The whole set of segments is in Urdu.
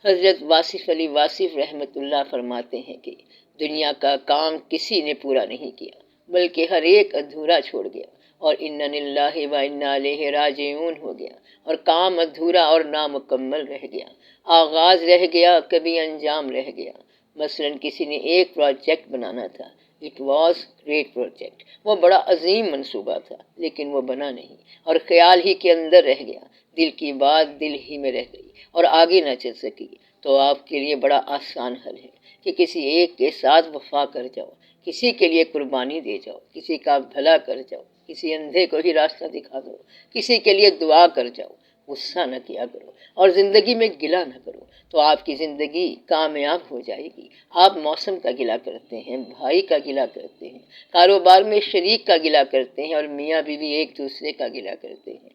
حضرت واصف علی واصف رحمۃ اللہ فرماتے ہیں کہ دنیا کا کام کسی نے پورا نہیں کیا بلکہ ہر ایک ادھورا چھوڑ گیا اور انا للہ و انا الیہ راجعون ہو گیا، اور کام ادھورا اور نامکمل رہ گیا، آغاز رہ گیا، کبھی انجام رہ گیا۔ مثلا کسی نے ایک پروجیکٹ بنانا تھا، اٹ واز گریٹ پروجیکٹ، وہ بڑا عظیم منصوبہ تھا لیکن وہ بنا نہیں اور خیال ہی کے اندر رہ گیا، دل کی بات دل ہی میں رہ گئی اور آگے نہ چل سکی۔ تو آپ کے لیے بڑا آسان حل ہے کہ کسی ایک کے ساتھ وفا کر جاؤ، کسی کے لیے قربانی دے جاؤ، کسی کا بھلا کر جاؤ، کسی اندھے کو ہی راستہ دکھا دو، کسی کے لیے دعا کر جاؤ، غصہ نہ کیا کرو اور زندگی میں گلہ نہ کرو، تو آپ کی زندگی کامیاب ہو جائے گی۔ آپ موسم کا گلہ کرتے ہیں، بھائی کا گلہ کرتے ہیں، کاروبار میں شریک کا گلہ کرتے ہیں اور میاں بیوی ایک دوسرے کا گلہ کرتے ہیں۔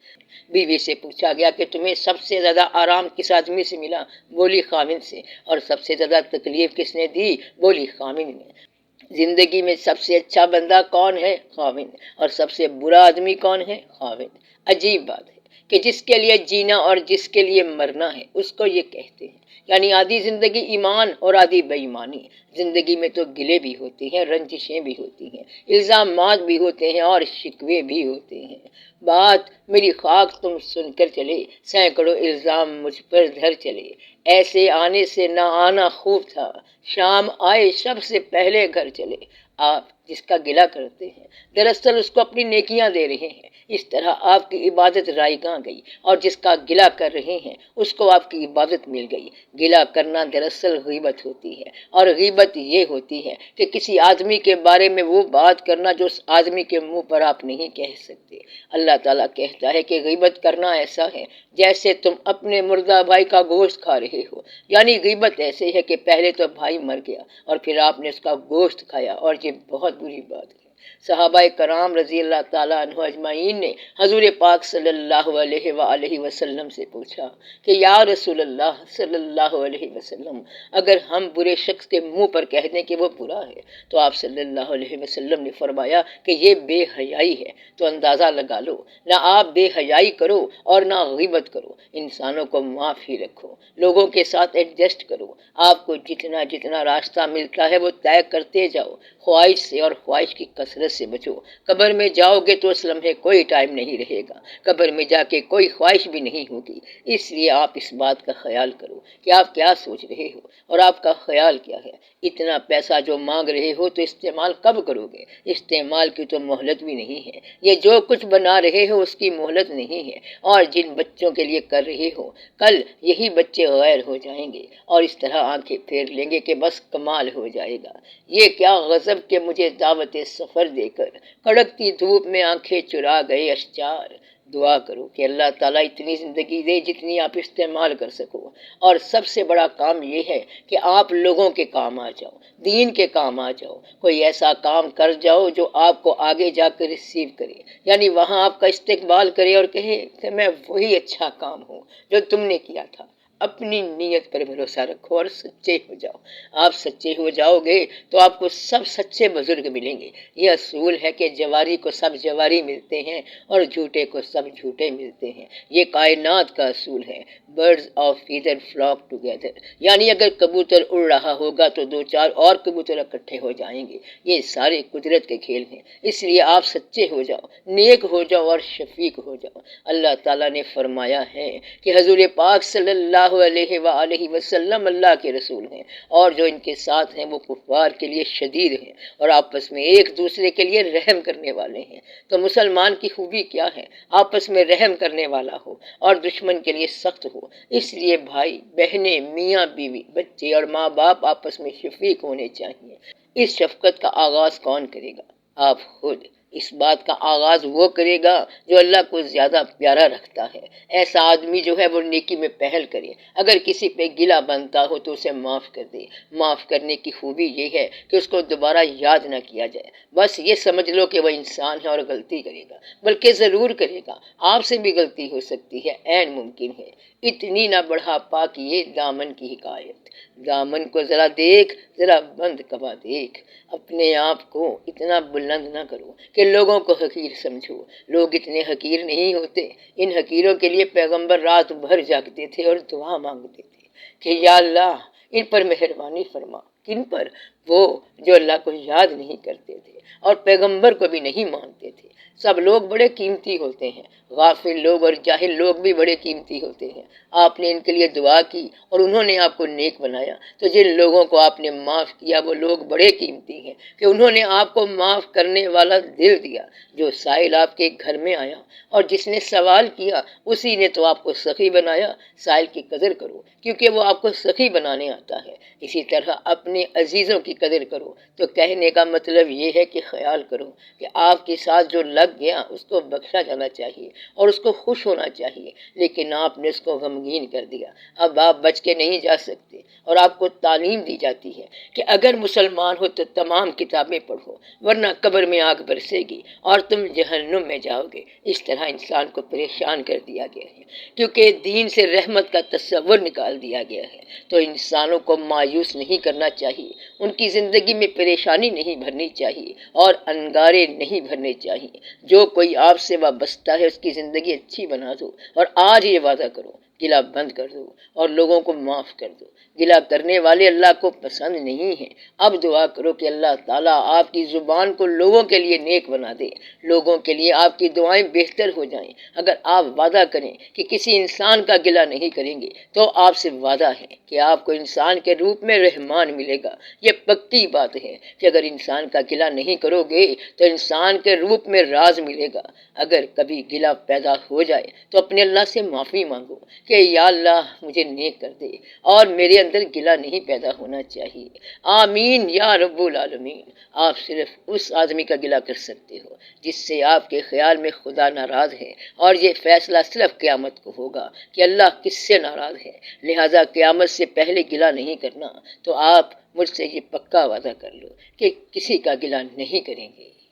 بیوی سے پوچھا گیا کہ تمہیں سب سے زیادہ آرام کس آدمی سے ملا؟ بولی خاوند سے۔ اور سب سے زیادہ تکلیف کس نے دی؟ بولی خاوند نے۔ زندگی میں سب سے اچھا بندہ کون ہے؟ خاوند۔ اور سب سے برا آدمی کون ہے؟ خاوند۔ عجیب بات ہے کہ جس کے لیے جینا اور جس کے لیے مرنا ہے اس کو یہ کہتے ہیں، یعنی آدھی زندگی ایمان اور آدھی بے ایمانی۔ زندگی میں تو گلے بھی ہوتے ہیں، رنجشیں بھی ہوتی ہیں، الزامات بھی ہوتے ہیں اور شکوے بھی ہوتے ہیں۔ بات میری خاک تم سن کر چلے، سینکڑوں الزام مجھ پر دھر چلے، ایسے آنے سے نہ آنا خوب تھا، شام آئے سب سے پہلے گھر چلے۔ آپ جس کا گلہ کرتے ہیں دراصل اس کو اپنی نیکیاں دے رہے ہیں، اس طرح آپ کی عبادت رائگاں گئی، اور جس کا گلہ کر رہے ہیں اس کو آپ کی عبادت مل گئی۔ گلہ کرنا دراصل غیبت ہوتی ہے، اور غیبت یہ ہوتی ہے کہ کسی آدمی کے بارے میں وہ بات کرنا جو اس آدمی کے منہ پر آپ نہیں کہہ سکتے۔ اللہ تعالیٰ کہتا ہے کہ غیبت کرنا ایسا ہے جیسے تم اپنے مردہ بھائی کا گوشت کھا رہے ہو، یعنی غیبت ایسے ہے کہ پہلے تو بھائی مر گیا اور پھر آپ نے اس کا گوشت کھایا، اور یہ بہت بری بات ہے۔ صحابہ کرام رضی اللہ تعالیٰ عنہ اجمعین نے حضور پاک صلی اللہ علیہ وآلہ وسلم سے پوچھا کہ یا رسول اللہ صلی اللہ علیہ وسلم، اگر ہم برے شخص کے منہ پر کہہ دیں کہ وہ برا ہے تو آپ صلی اللہ علیہ وسلم نے فرمایا کہ یہ بے حیائی ہے۔ تو اندازہ لگا لو، نہ آپ بے حیائی کرو اور نہ غیبت کرو، انسانوں کو معاف ہی رکھو، لوگوں کے ساتھ ایڈجسٹ کرو، آپ کو جتنا جتنا راستہ ملتا ہے وہ طے کرتے جاؤ، خواہش سے اور خواہش کی کثرت سے بچو۔ قبر میں جاؤ گے تو اس لمحے کوئی ٹائم نہیں رہے گا، قبر میں جا کے کوئی خواہش بھی نہیں ہوگی۔ اس لیے آپ اس بات کا خیال کرو کہ آپ کیا سوچ رہے ہو اور آپ کا خیال کیا ہے۔ اتنا پیسہ جو مانگ رہے ہو تو استعمال کب کرو گے؟ استعمال کی تو مہلت بھی نہیں ہے۔ یہ جو کچھ بنا رہے ہو اس کی مہلت نہیں ہے، اور جن بچوں کے لیے کر رہے ہو کل یہی بچے غیر ہو جائیں گے اور اس طرح آنکھیں پھیر لیں گے کہ بس کمال ہو جائے گا۔ یہ کیا غضب کہ مجھے دعوت سفر دے کر کڑکتی دھوپ میں آنکھیں چرا گئے اشجار۔ دعا کرو کہ اللہ تعالیٰ اتنی زندگی دے جتنی آپ استعمال کر سکو، اور سب سے بڑا کام یہ ہے کہ آپ لوگوں کے کام آ جاؤ، دین کے کام آ جاؤ، کوئی ایسا کام کر جاؤ جو آپ کو آگے جا کر ریسیو کرے، یعنی وہاں آپ کا استقبال کرے اور کہے کہ میں وہی اچھا کام ہوں جو تم نے کیا تھا۔ اپنی نیت پر بھروسہ رکھو اور سچے ہو جاؤ۔ آپ سچے ہو جاؤ گے تو آپ کو سب سچے بزرگ ملیں گے۔ یہ اصول ہے کہ جواری کو سب جواری ملتے ہیں اور جھوٹے کو سب جھوٹے ملتے ہیں۔ یہ کائنات کا اصول ہے، birds of feather flock together, یعنی اگر کبوتر اڑ رہا ہوگا تو دو چار اور کبوتر اکٹھے ہو جائیں گے۔ یہ سارے قدرت کے کھیل ہیں، اس لیے آپ سچے ہو جاؤ، نیک ہو جاؤ اور شفیق ہو جاؤ۔ اللہ تعالیٰ نے فرمایا ہے کہ حضور پاک صلی اللہ علیہ وآلہ وسلم اللہ کے رسول ہیں، اور جو ان کے ساتھ ہیں وہ کفار کے لیے شدید ہیں اور آپس میں ایک دوسرے کے لیے رحم کرنے والے ہیں۔ تو مسلمان کی خوبی کیا ہے؟ آپس میں رحم کرنے والا ہو اور دشمن کے لیے سخت ہو۔ اس لیے بھائی بہنیں، میاں بیوی، بچے اور ماں باپ آپس میں شفیق ہونے چاہیے۔ اس شفقت کا آغاز کون کرے گا؟ آپ خود۔ اس بات کا آغاز وہ کرے گا جو اللہ کو زیادہ پیارا رکھتا ہے۔ ایسا آدمی جو ہے وہ نیکی میں پہل کرے، اگر کسی پہ گلہ بنتا ہو تو اسے معاف کر دے۔ معاف کرنے کی خوبی یہ ہے کہ اس کو دوبارہ یاد نہ کیا جائے، بس یہ سمجھ لو کہ وہ انسان ہے اور غلطی کرے گا، بلکہ ضرور کرے گا، آپ سے بھی غلطی ہو سکتی ہے، عین ممکن ہے۔ اتنی نہ بڑھا پاکیے دامن کی حکایت، دامن کو ذرا دیکھ، ذرا بند کبا دیکھ۔ اپنے آپ کو اتنا بلند نہ کرو کہ لوگوں کو حقیر سمجھو، لوگ اتنے حقیر نہیں ہوتے۔ ان حقیروں کے لیے پیغمبر رات بھر جاگتے تھے اور دعا مانگتے تھے۔ کہ یا اللہ ان پر مہربانی فرما۔ کن پر؟ وہ جو اللہ کو یاد نہیں کرتے تھے اور پیغمبر کو بھی نہیں مانتے تھے۔ سب لوگ بڑے قیمتی ہوتے ہیں، غافل لوگ اور جاہل لوگ بھی بڑے قیمتی ہوتے ہیں۔ آپ نے ان کے لیے دعا کی اور انہوں نے آپ کو نیک بنایا، تو جن لوگوں کو آپ نے معاف کیا وہ لوگ بڑے قیمتی ہیں کہ انہوں نے آپ کو معاف کرنے والا دل دیا۔ جو سائل آپ کے گھر میں آیا اور جس نے سوال کیا اسی نے تو آپ کو سخی بنایا۔ سائل کی قدر کرو کیونکہ وہ آپ کو سخی بنانے آتا ہے۔ اسی طرح اپنے عزیزوں کی قدر کرو۔ تو کہنے کا مطلب یہ ہے کہ خیال کرو کہ آپ کے ساتھ جو لگ گیا اس کو بخشا جانا چاہیے اور اس کو خوش ہونا چاہیے، لیکن آپ نے اس کو غمگین کر دیا۔ اب آپ بچ کے نہیں جا سکتے اور آپ کو تعلیم دی جاتی ہے کہ اگر مسلمان ہو تو تمام کتابیں پڑھو ورنہ قبر میں آگ برسے گی اور تم جہنم میں جاؤ گے۔ اس طرح انسان کو پریشان کر دیا گیا ہے کیونکہ دین سے رحمت کا تصور نکال دیا گیا ہے۔ تو انسانوں کو مایوس نہیں کرنا چاہیے، ان کی زندگی میں پریشانی نہیں بھرنی چاہیے اور انگارے نہیں بھرنے چاہیے۔ جو کوئی آپ سے وابستہ ہے اس کی زندگی اچھی بنا دو اور آج یہ وعدہ کرو گلہ بند کر دو اور لوگوں کو معاف کر دو۔ گلہ کرنے والے اللہ کو پسند نہیں ہیں۔ اب دعا کرو کہ اللہ تعالیٰ آپ کی زبان کو لوگوں کے لیے نیک بنا دے، لوگوں کے لیے آپ کی دعائیں بہتر ہو جائیں۔ اگر آپ وعدہ کریں کہ کسی انسان کا گلہ نہیں کریں گے تو آپ سے وعدہ ہے کہ آپ کو انسان کے روپ میں رحمان ملے گا۔ یہ پکی بات ہے کہ اگر انسان کا گلہ نہیں کرو گے تو انسان کے روپ میں راز ملے گا۔ اگر کبھی گلہ پیدا ہو جائے تو اپنے اللہ سے معافی مانگو کہ یا اللہ مجھے نیک کر دے اور میرے اندر گلہ نہیں پیدا ہونا چاہیے۔ آمین یا رب العالمین۔ آپ صرف اس آدمی کا گلہ کر سکتے ہو جس سے آپ کے خیال میں خدا ناراض ہے، اور یہ فیصلہ صرف قیامت کو ہوگا کہ اللہ کس سے ناراض ہے۔ لہٰذا قیامت سے پہلے گلہ نہیں کرنا۔ تو آپ مجھ سے یہ پکا وعدہ کر لو کہ کسی کا گلہ نہیں کریں گے۔